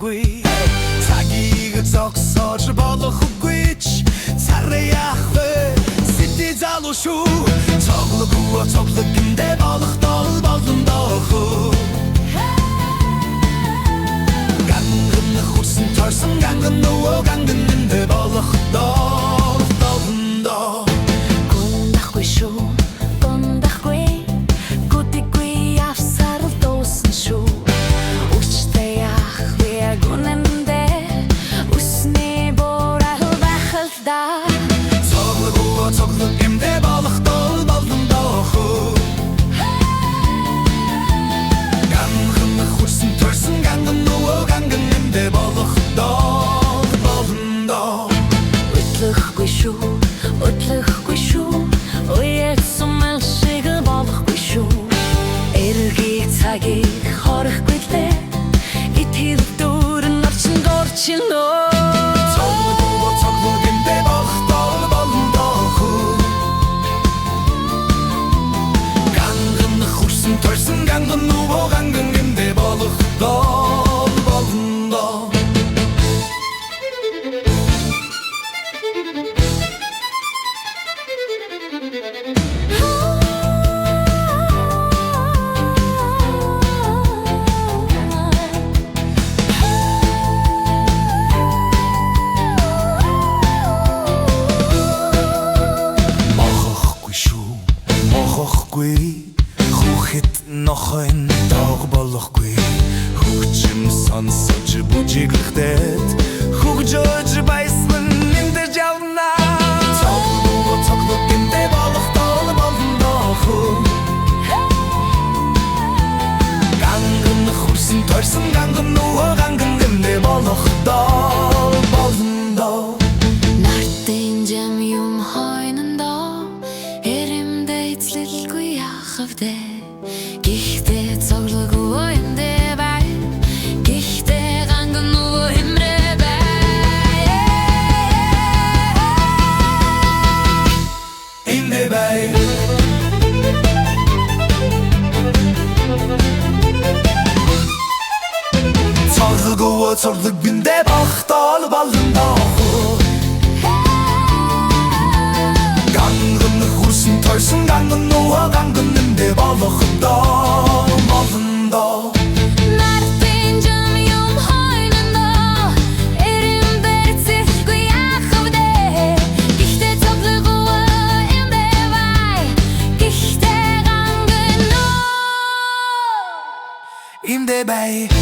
болохгүй цагийг зогсоож болохгүй ч царай яах вэ сэтэ залуу шүү цоглог гиндэ болох дол болон дохоо ганган хурсан торсон ганган нөгөө ганган гиндэ болох дол болон доо гундахгүй шүү гундахгүй гүтггүй авсарал дуусан шүү үчтэй яах вэ гүнэндэ үснэ борал бахалда цоглог гиндэ болох дол болон дохоо ганган хурсан торсон ганган нөгөө ганган гиндэ болох дол болон доо Өтлөхгүй шүү Уяцсан шиг болохгүй шүү Эргийг цагийг хорхгүй лээ Итгэл дүүрэн орчин дурчилнөө Цоглог гиндэ болох дол болон дохоо Ганган хурсан торсон ганган нөгөө ганган гиндэ болох дол болон доо Хүүхэд нохойн дог болохгүй Хөгжим сонсож бүжиглэхтэд Хөгжөөж байсан нэмдэж явна Цоглог гиндэ болох дол болон дохоо Ганган хурсан торсон ганган нөгөө ганган гиндэ болох дол болон доо Нартын жам юм хойнондоо Эримдэ эцлэлгүй яхавдэ Гэхдээ цоглоггүй эндэ бай Гэхдээ ганган нөгөө хэмрэ бай Эндэ бай Цоглог гиндэ болох дол болон дохоо Ганган хурсан торсон ганган нөгөө ганган гиндэ болох дол болон доо Нартын жам юм хойнондоо Эримдэ эцлэлгүй яхавдэ Гэхдээ цоглоггүй эндэ бай Гэхдээ ганган нөгөө Эндэ бай